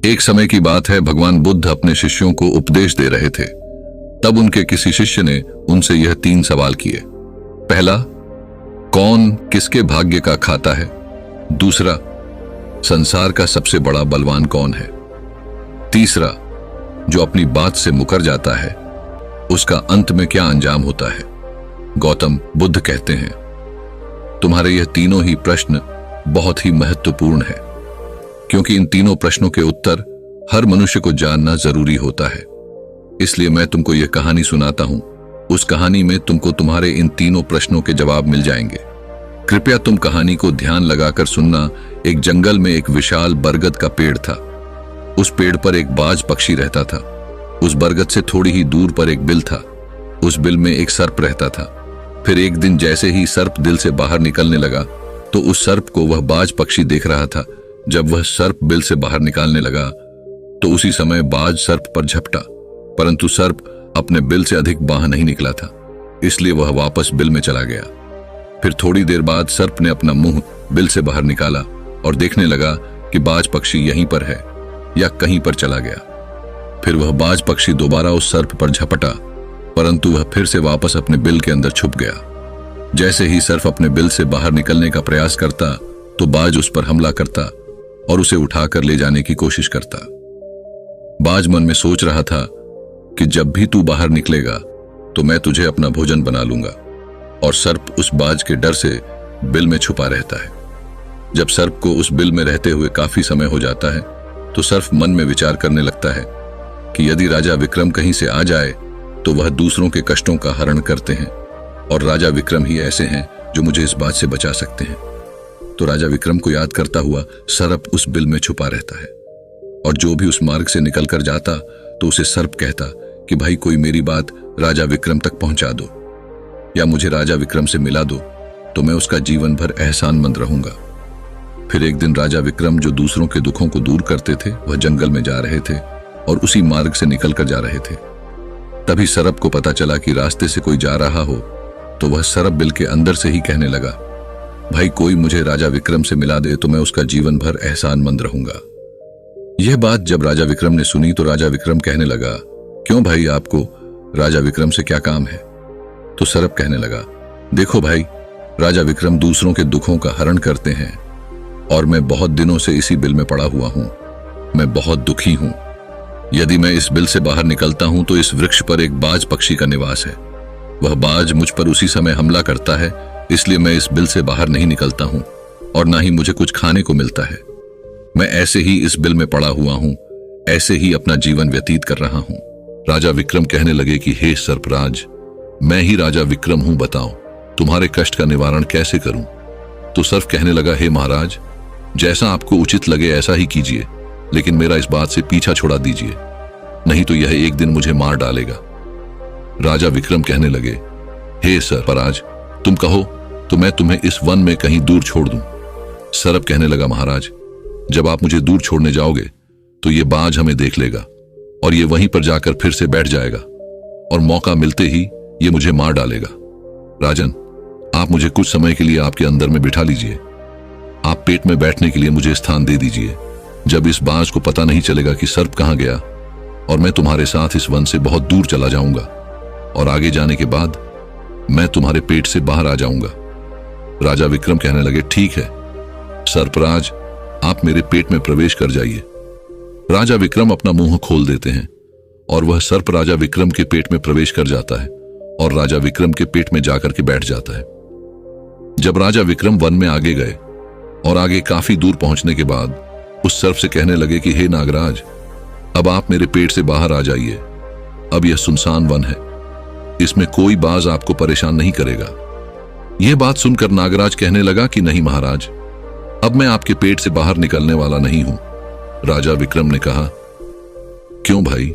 एक समय की बात है, भगवान बुद्ध अपने शिष्यों को उपदेश दे रहे थे। तब उनके किसी शिष्य ने उनसे यह 3 सवाल किए। पहला, कौन किसके भाग्य का खाता है? दूसरा, संसार का सबसे बड़ा बलवान कौन है? तीसरा, जो अपनी बात से मुकर जाता है उसका अंत में क्या अंजाम होता है? गौतम बुद्ध कहते हैं, तुम्हारे यह तीनों ही प्रश्न बहुत ही महत्वपूर्ण है, क्योंकि इन तीनों प्रश्नों के उत्तर हर मनुष्य को जानना जरूरी होता है। इसलिए मैं तुमको यह कहानी सुनाता हूं। उस कहानी में तुमको तुम्हारे इन तीनों प्रश्नों के जवाब मिल जाएंगे। कृपया तुम कहानी को ध्यान लगाकर सुनना। एक जंगल में एक विशाल बरगद का पेड़ था। उस पेड़ पर एक बाज पक्षी रहता था। उस बरगद से थोड़ी ही दूर पर एक बिल था। उस बिल में एक सर्प रहता था। फिर एक दिन जैसे ही सर्प दिल से बाहर निकलने लगा तो उस सर्प को वह बाज पक्षी देख रहा था। जब वह सर्प बिल से बाहर निकालने लगा तो उसी समय बाज सर्प पर झपटा, परंतु सर्प अपने बिल से अधिक बाहर नहीं निकला था, इसलिए वह वापस बिल में चला गया। फिर थोड़ी देर बाद सर्प ने अपना मुंह बिल से बाहर निकाला और देखने लगा कि बाज पक्षी यहीं पर है या कहीं पर चला गया। फिर वह बाज पक्षी दोबारा उस सर्प पर झपटा, परंतु वह फिर से वापस अपने बिल के अंदर छुप गया। जैसे ही सर्प अपने बिल से बाहर निकलने का प्रयास करता तो बाज उस पर हमला करता और उसे उठाकर ले जाने की कोशिश करता। बाज मन में सोच रहा था कि जब भी तू बाहर निकलेगा तो मैं तुझे अपना भोजन बना लूंगा, और सर्प उस बाज के डर से बिल में छुपा रहता है। जब सर्प को उस बिल में रहते हुए काफी समय हो जाता है तो सर्प मन में विचार करने लगता है कि यदि राजा विक्रम कहीं से आ जाए तो वह दूसरों के कष्टों का हरण करते हैं, और राजा विक्रम ही ऐसे हैं जो मुझे इस बात से बचा सकते हैं। तो राजा विक्रम को याद करता हुआ सर्प उस बिल में छुपा रहता है, और जो भी उस मार्ग से निकलकर जाता तो उसे सर्प कहता कि भाई कोई मेरी बात राजा विक्रम तक पहुंचा दो, या मुझे राजा विक्रम से मिला दो तो मैं उसका जीवन भर एहसानमंद रहूंगा। फिर एक दिन राजा विक्रम, जो दूसरों के दुखों को दूर करते थे, वह जंगल में जा रहे थे और उसी मार्ग से निकलकर जा रहे थे। तभी सर्प को पता चला कि रास्ते से कोई जा रहा हो, तो वह सर्प बिल के अंदर से ही कहने लगा, भाई कोई मुझे राजा विक्रम से मिला दे तो मैं उसका जीवन भर एहसानमंद रहूंगा। यह बात जब राजा विक्रम ने सुनी तो राजा विक्रम कहने लगा, क्यों भाई, आपको राजा विक्रम से क्या काम है? तो सर्प कहने लगा, देखो भाई, राजा विक्रम दूसरों के दुखों का हरण करते हैं और मैं बहुत दिनों से इसी बिल में पड़ा हुआ हूं। मैं बहुत दुखी हूं। यदि मैं इस बिल से बाहर निकलता हूं तो इस वृक्ष पर एक बाज पक्षी का निवास है। वह बाज मुझ पर उसी समय हमला करता है, इसलिए मैं इस बिल से बाहर नहीं निकलता हूं और ना ही मुझे कुछ खाने को मिलता है। मैं ऐसे ही इस बिल में पड़ा हुआ हूं, ऐसे ही अपना जीवन व्यतीत कर रहा हूं। राजा विक्रम कहने लगे कि हे सर्पराज, मैं ही राजा विक्रम हूं, बताओ तुम्हारे कष्ट का निवारण कैसे करूं? तो सर्प कहने लगा, हे महाराज, जैसा आपको उचित लगे ऐसा ही कीजिए, लेकिन मेरा इस बात से पीछा छुड़ा दीजिए, नहीं तो यह एक दिन मुझे मार डालेगा। राजा विक्रम कहने लगे, हे सर्पराज, तुम कहो तो मैं तुम्हें इस वन में कहीं दूर छोड़ दूं। सर्प कहने लगा, महाराज, जब आप मुझे दूर छोड़ने जाओगे तो ये बाज हमें देख लेगा और ये वहीं पर जाकर फिर से बैठ जाएगा और मौका मिलते ही ये मुझे मार डालेगा। राजन, आप मुझे कुछ समय के लिए आपके अंदर में बिठा लीजिए। आप पेट में बैठने के लिए मुझे स्थान दे दीजिए। जब इस बाज को पता नहीं चलेगा कि सर्प कहां गया, और मैं तुम्हारे साथ इस वन से बहुत दूर चला जाऊंगा, और आगे जाने के बाद मैं तुम्हारे पेट से बाहर आ जाऊंगा। राजा विक्रम कहने लगे, ठीक है सर्पराज, आप मेरे पेट में प्रवेश कर जाइए। राजा विक्रम अपना मुंह खोल देते हैं और वह सर्प राजा विक्रम के पेट में प्रवेश कर जाता है और राजा विक्रम के पेट में जाकर के बैठ जाता है। जब राजा विक्रम वन में आगे गए और आगे काफी दूर पहुंचने के बाद उस सर्प से कहने लगे कि हे नागराज, अब आप मेरे पेट से बाहर आ जाइए। अब यह सुनसान वन है, इसमें कोई बाज आपको परेशान नहीं करेगा। यह बात सुनकर नागराज कहने लगा कि नहीं महाराज, अब मैं आपके पेट से बाहर निकलने वाला नहीं हूं। राजा विक्रम ने कहा, क्यों भाई,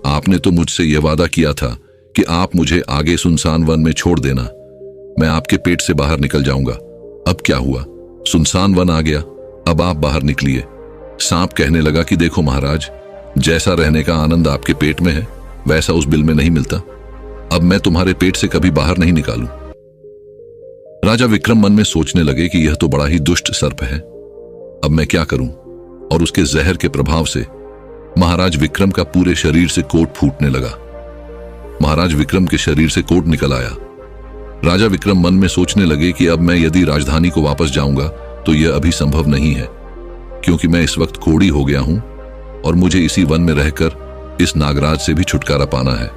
आपने तो मुझसे यह वादा किया था कि आप मुझे आगे सुनसान वन में छोड़ देना, मैं आपके पेट से बाहर निकल जाऊंगा। अब क्या हुआ, सुनसान वन आ गया, अब आप बाहर निकलिए। सांप कहने लगा कि देखो महाराज, जैसा रहने का आनंद आपके पेट में है वैसा उस बिल में नहीं मिलता। अब मैं तुम्हारे पेट से कभी बाहर नहीं निकालूं। राजा विक्रम मन में सोचने लगे कि यह तो बड़ा ही दुष्ट सर्प है, अब मैं क्या करूं? और उसके जहर के प्रभाव से महाराज विक्रम का पूरे शरीर से कोट फूटने लगा। महाराज विक्रम के शरीर से कोट निकल आया। राजा विक्रम मन में सोचने लगे कि अब मैं यदि राजधानी को वापस जाऊंगा तो यह अभी संभव नहीं है, क्योंकि मैं इस वक्त कोढ़ी हो गया हूं और मुझे इसी वन में रहकर इस नागराज से भी छुटकारा पाना है।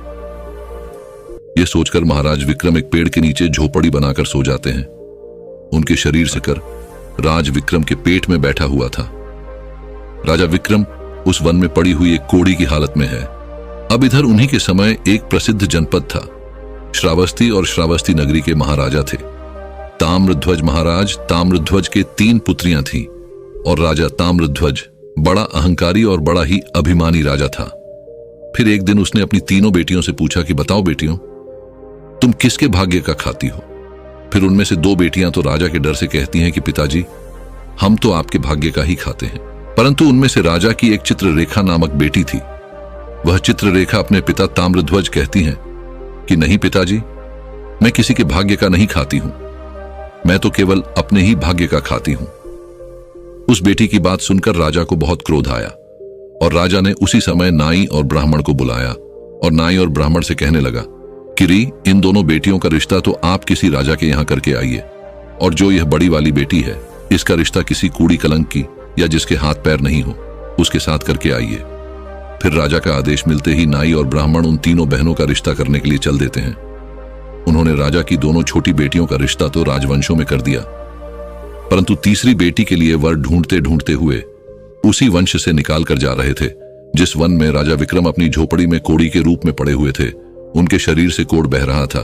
यह सोचकर महाराज विक्रम एक पेड़ के नीचे झोपड़ी बनाकर सो जाते हैं। उनके शरीर से कर राज विक्रम के पेट में बैठा हुआ था। राजा विक्रम उस वन में पड़ी हुई एक कोढ़ी की हालत में है। अब इधर उन्हीं के समय एक प्रसिद्ध जनपद था। श्रावस्ती और श्रावस्ती नगरी के महाराजा थे ताम्रध्वज महाराज। ताम्रध्वज के 3 पुत्रियां थीं और राजा ताम्रध्वज बड़ा अहंकारी और बड़ा ही अभिमानी राजा था। फिर एक दिन उसने अपनी तीनों बेटियों से पूछा कि बताओ बेटियों, तुम किसके भाग्य का खाती हो? फिर उनमें से 2 बेटियां तो राजा के डर से कहती हैं कि पिताजी, हम तो आपके भाग्य का ही खाते हैं। परंतु उनमें से राजा की एक चित्ररेखा नामक बेटी थी। वह चित्ररेखा अपने पिता ताम्रध्वज कहती हैं कि नहीं पिताजी, मैं किसी के भाग्य का नहीं खाती हूं, मैं तो केवल अपने ही भाग्य का खाती हूं। उस बेटी की बात सुनकर राजा को बहुत क्रोध आया और राजा ने उसी समय नाई और ब्राह्मण को बुलाया और नाई और ब्राह्मण से कहने लगा कि री, इन दोनों बेटियों का रिश्ता तो आप किसी राजा के यहां करके आइए, और जो यह बड़ी वाली बेटी है इसका रिश्ता किसी कूड़ी कलंक की या जिसके हाथ पैर नहीं हो उसके साथ करके आइए। फिर राजा का आदेश मिलते ही नाई और ब्राह्मण उन तीनों बहनों का रिश्ता करने के लिए चल देते हैं। उन्होंने राजा की दोनों छोटी बेटियों का रिश्ता तो राजवंशों में कर दिया, परंतु तीसरी बेटी के लिए वर ढूंढते ढूंढते हुए उसी वंश से निकाल कर जा रहे थे जिस वन में राजा विक्रम अपनी झोपड़ी में कोढ़ी के रूप में पड़े हुए थे। उनके शरीर से कोढ़ बह रहा था।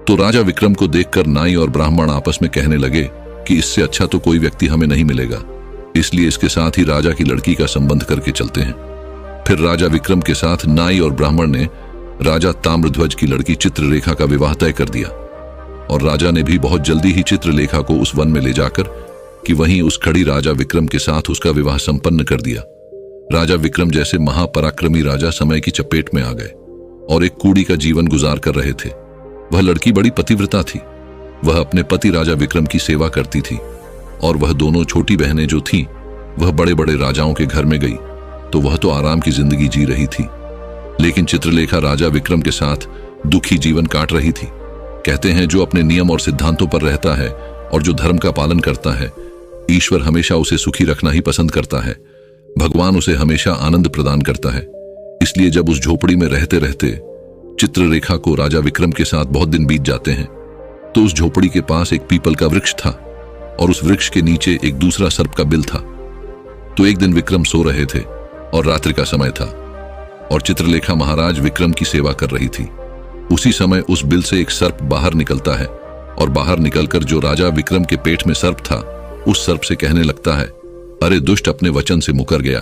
तो राजा विक्रम को देखकर नाई और ब्राह्मण आपस में कहने लगे कि इससे अच्छा तो कोई व्यक्ति हमें नहीं मिलेगा, इसलिए इसके साथ ही राजा की लड़की का संबंध करके चलते हैं। फिर राजा विक्रम के साथ नाई और ब्राह्मण ने राजा ताम्रध्वज की लड़की चित्ररेखा का विवाह तय कर दिया और राजा ने भी बहुत जल्दी ही चित्रलेखा को उस वन में ले जाकर कि वहीं उस खड़ी राजा विक्रम के साथ उसका विवाह संपन्न कर दिया। राजा विक्रम जैसे महापराक्रमी राजा समय की चपेट में आ गए और एक कूड़ी का जीवन गुजार कर रहे थे। वह लड़की बड़ी पतिव्रता थी। वह अपने पति राजा विक्रम की सेवा करती थी और वह दोनों छोटी बहनें जो थीं वह बड़े बड़े राजाओं के घर में गई तो वह तो आराम की जिंदगी जी रही थी, लेकिन चित्रलेखा राजा विक्रम के साथ दुखी जीवन काट रही थी। कहते हैं जो अपने नियम और सिद्धांतों पर रहता है और जो धर्म का पालन करता है, ईश्वर हमेशा उसे सुखी रखना ही पसंद करता है। भगवान उसे हमेशा आनंद प्रदान करता है। इसलिए जब उस झोपड़ी में रहते रहते चित्ररेखा को राजा विक्रम के साथ बहुत दिन बीत जाते हैं तो उस झोपड़ी के पास एक पीपल का वृक्ष था और उस वृक्ष के नीचे एक दूसरा सर्प का बिल था। तो एक दिन विक्रम सो रहे थे और रात्रि का समय था और चित्रलेखा महाराज विक्रम की सेवा कर रही थी। उसी समय उस बिल से एक सर्प बाहर निकलता है और बाहर निकलकर जो राजा विक्रम के पेट में सर्प था उस सर्प से कहने लगता है, अरे दुष्ट, अपने वचन से मुकर गया।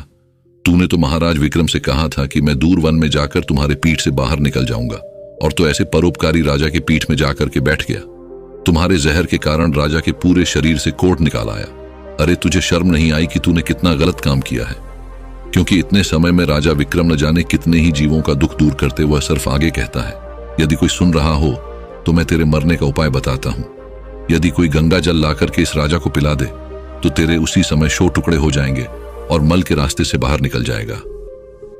तूने तो महाराज विक्रम से कहा था कि मैं दूर वन में जाकर तुम्हारे पीठ से बाहर निकल जाऊंगा, और तो ऐसे परोपकारी राजा के पीठ में जाकर के बैठ गया। तुम्हारे जहर के कारण राजा के पूरे शरीर से कोढ़ निकाल आया। अरे तुझे शर्म नहीं आई कि तूने कितना गलत काम किया है? क्योंकि इतने समय में राजा विक्रम न जाने कितने ही जीवों का दुख दूर करते हुए सर्प आगे कहता है, यदि कोई सुन रहा हो तो मैं तेरे मरने का उपाय बताता हूं। यदि कोई गंगा जल लाकर के इस राजा को पिला दे तो तेरे उसी समय 100 टुकड़े हो जाएंगे और मल के रास्ते से बाहर निकल जाएगा।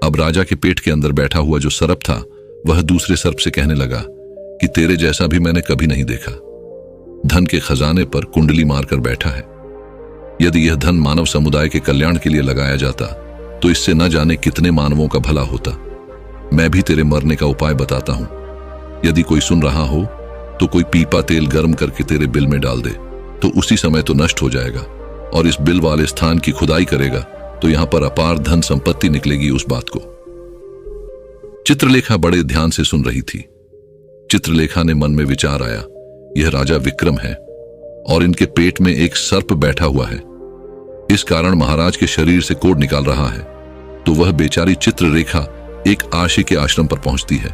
अब राजा के पेट के अंदर बैठा हुआ जो सर्प था वह दूसरे सर्प से कहने लगा कि तेरे जैसा भी मैंने कभी नहीं देखा। धन के खजाने पर कुंडली मारकर बैठा है। यदि यह धन मानव समुदाय के कल्याण के लिए लगाया जाता तो इससे न जाने कितने मानवों का भला होता। मैं भी तेरे मरने का उपाय बताता हूं। यदि कोई सुन रहा हो तो कोई पीपा तेल गर्म करके तेरे बिल में डाल दे तो उसी समय तो नष्ट हो जाएगा, और इस बिल वाले स्थान की खुदाई करेगा तो यहां पर अपार धन संपत्ति निकलेगी। उस बात को चित्रलेखा बड़े ध्यान से सुन रही थी। चित्रलेखा ने मन में विचार आया, यह राजा विक्रम है और इनके पेट में एक सर्प बैठा हुआ है, इस कारण महाराज के शरीर से कोढ़ निकाल रहा है। तो वह बेचारी चित्ररेखा एक आशी के आश्रम पर पहुंचती है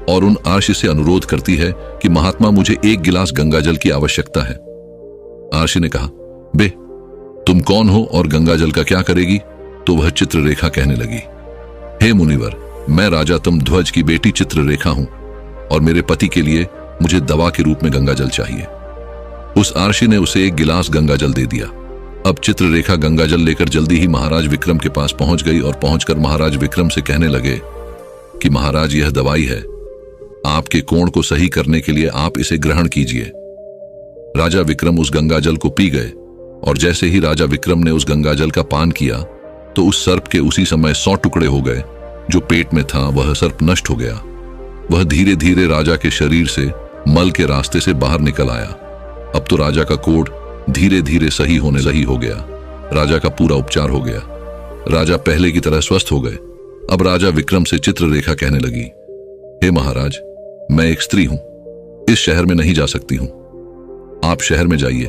और उन आशी से अनुरोध करती है कि महात्मा, मुझे 1 गिलास गंगा जल की आवश्यकता है। आशी ने कहा, बे, तुम कौन हो और गंगा जल का क्या करेगी? तो वह चित्ररेखा कहने लगी, हे मुनिवर, मैं राजा ताम्रध्वज की बेटी चित्ररेखा हूं और मेरे पति के लिए मुझे दवा के रूप में गंगा जल चाहिए। उस आशी ने उसे 1 गिलास गंगा जल दे दिया अब चित्ररेखा गंगाजल लेकर जल्दी ही महाराज विक्रम के पास पहुंच गई और पहुंचकर महाराज विक्रम से कहने लगे कि महाराज, यह दवाई है, आपके कोण को सही करने के लिए आप इसे ग्रहण कीजिए। राजा विक्रम उस गंगाजल को पी गए और जैसे ही राजा विक्रम ने उस गंगाजल का पान किया तो उस सर्प के उसी समय 100 टुकड़े हो गए। जो पेट में था वह सर्प नष्ट हो गया। वह धीरे धीरे राजा के शरीर से मल के रास्ते से बाहर निकल आया। अब तो राजा का कोढ़ धीरे धीरे सही हो गया। राजा का पूरा उपचार हो गया। राजा पहले की तरह स्वस्थ हो गए। अब राजा विक्रम से चित्ररेखा कहने लगी, हे महाराज, मैं एक स्त्री हूं, इस शहर में नहीं जा सकती हूं। आप शहर में जाइए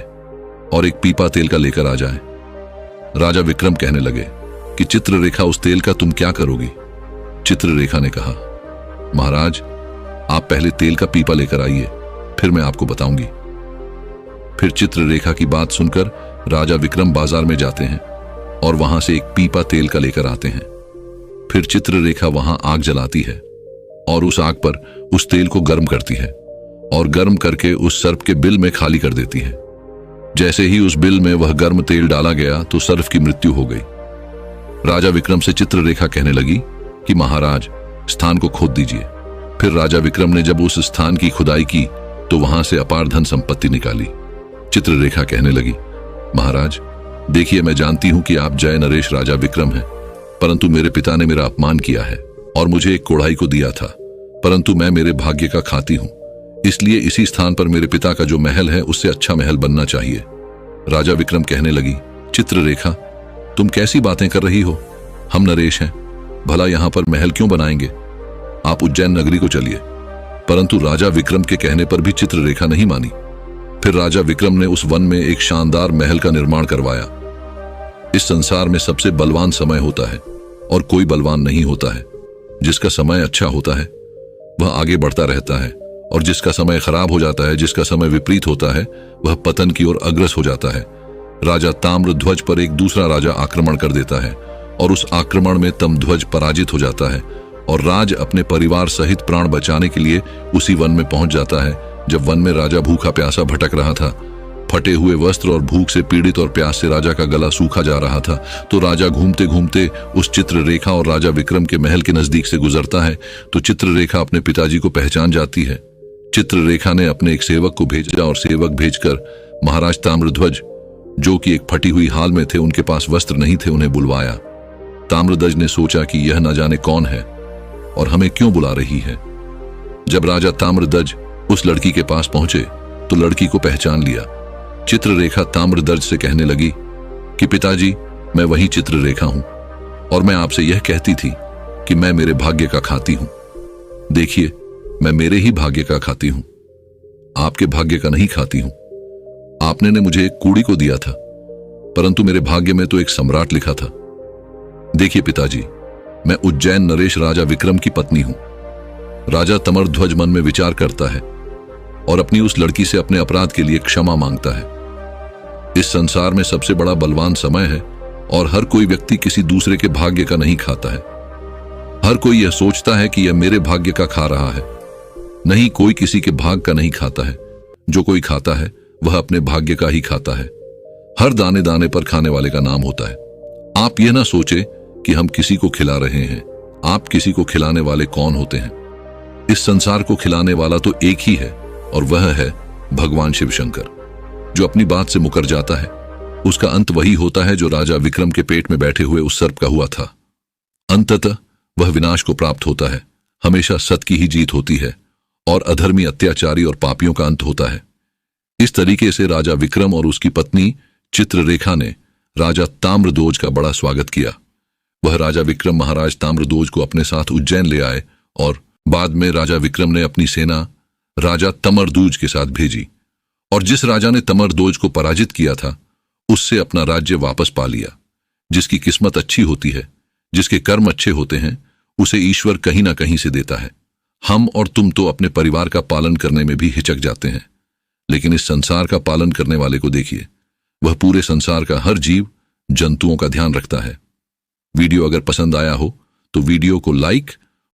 और एक पीपा तेल का लेकर आ जाएं। राजा विक्रम कहने लगे कि चित्ररेखा, उस तेल का तुम क्या करोगी? चित्ररेखा ने कहा, महाराज, आप पहले तेल का पीपा लेकर आइए, फिर मैं आपको बताऊंगी। फिर चित्ररेखा की बात सुनकर राजा विक्रम बाजार में जाते हैं और वहां से एक पीपा तेल का लेकर आते हैं। फिर चित्ररेखा वहां आग जलाती है और उस आग पर उस तेल को गर्म करती है और गर्म करके उस सर्प के बिल में खाली कर देती है। जैसे ही उस बिल में वह गर्म तेल डाला गया तो सर्प की मृत्यु हो गई। राजा विक्रम से चित्ररेखा कहने लगी कि महाराज, स्थान को खोद दीजिए। फिर राजा विक्रम ने जब उस स्थान की खुदाई की तो वहां से अपार धन संपत्ति निकाली। चित्ररेखा कहने लगी, महाराज, देखिए, मैं जानती हूं कि आप जय नरेश राजा विक्रम हैं, परंतु मेरे पिता ने मेरा अपमान किया है और मुझे एक कोढ़ाई को दिया था, परंतु मैं मेरे भाग्य का खाती हूं, इसलिए इसी स्थान पर मेरे पिता का जो महल है उससे अच्छा महल बनना चाहिए। राजा विक्रम कहने लगी, चित्ररेखा, तुम कैसी बातें कर रही हो? हम नरेश हैं, भला यहां पर महल क्यों बनाएंगे? आप उज्जैन नगरी को चलिए। परंतु राजा विक्रम के कहने पर भी चित्ररेखा नहीं मानी। फिर राजा विक्रम ने उस वन में एक शानदार महल का निर्माण करवाया। इस संसार में सबसे बलवान समय होता है और कोई बलवान नहीं होता है। जिसका समय अच्छा होता है वह आगे बढ़ता रहता है और जिसका समय खराब हो जाता है, जिसका समय विपरीत होता है, वह पतन की ओर अग्रसर हो जाता है। राजा ताम्रध्वज पर एक दूसरा राजा आक्रमण कर देता है और उस आक्रमण में तमध्वज पराजित हो जाता है और राज अपने परिवार सहित प्राण बचाने के लिए उसी वन में पहुंच जाता है। जब वन में राजा भूखा प्यासा भटक रहा था, फटे हुए वस्त्र और भूख से पीड़ित और प्यास से राजा का गला सूखा जा रहा था, तो राजा घूमते घूमते उस चित्ररेखा और राजा विक्रम के महल के नजदीक से गुजरता है। तो चित्ररेखा अपने पिताजी को पहचान जाती है। चित्ररेखा ने अपने एक सेवक को भेजा और सेवक भेजकर महाराज ताम्रध्वज, जो कि एक फटी हुई हाल में थे, उनके पास वस्त्र नहीं थे, उन्हें बुलवाया। ताम्रध्वज ने सोचा कि यह न जाने कौन है और हमें क्यों बुला रही है। जब राजा ताम्रध्वज उस लड़की के पास पहुंचे तो लड़की को पहचान लिया। चित्ररेखा ताम्रध्वज से कहने लगी कि पिताजी, मैं वही चित्ररेखा हूं और मैं आपसे यह कहती थी कि मैं मेरे भाग्य का खाती हूं। देखिए, मैं मेरे ही भाग्य का खाती हूं, आपके भाग्य का नहीं खाती हूं। आपने ने मुझे एक कूड़ी को दिया था, परंतु मेरे भाग्य में तो एक सम्राट लिखा था। देखिए पिताजी, मैं उज्जैन नरेश राजा विक्रम की पत्नी हूं। राजा ताम्रध्वज मन में विचार करता है और अपनी उस लड़की से अपने अपराध के लिए क्षमा मांगता है। इस संसार में सबसे बड़ा बलवान समय है और हर कोई व्यक्ति किसी दूसरे के भाग्य का नहीं खाता है। हर कोई यह सोचता है कि यह मेरे भाग्य का खा रहा है। नहीं, कोई किसी के भाग का नहीं खाता है। जो कोई खाता है वह अपने भाग्य का ही खाता है। हर दाने दाने पर खाने वाले का नाम होता है। आप यह ना सोचे कि हम किसी को खिला रहे हैं। आप किसी को खिलाने वाले कौन होते हैं? इस संसार को खिलाने वाला तो एक ही है और वह है भगवान शिव शंकर। जो अपनी बात से मुकर जाता है उसका अंत वही होता है जो राजा विक्रम के पेट में बैठे हुए उस सर्प का हुआ था। अंततः वह विनाश को प्राप्त होता है। हमेशा सत्य की ही जीत होती है और अधर्मी, अत्याचारी और पापियों का अंत होता है। इस तरीके से राजा विक्रम और उसकी पत्नी चित्ररेखा ने राजा ताम्रध्वज का बड़ा स्वागत किया। वह राजा विक्रम महाराज ताम्रध्वज को अपने साथ उज्जैन ले आए और बाद में राजा विक्रम ने अपनी सेना राजा ताम्रध्वज के साथ भेजी और जिस राजा ने ताम्रध्वज को पराजित किया था उससे अपना राज्य वापस पा लिया। जिसकी किस्मत अच्छी होती है, जिसके कर्म अच्छे होते हैं, उसे ईश्वर कहीं ना कहीं से देता है। हम और तुम तो अपने परिवार का पालन करने में भी हिचक जाते हैं, लेकिन इस संसार का पालन करने वाले को देखिए, वह पूरे संसार का हर जीव जंतुओं का ध्यान रखता है। वीडियो अगर पसंद आया हो तो वीडियो को लाइक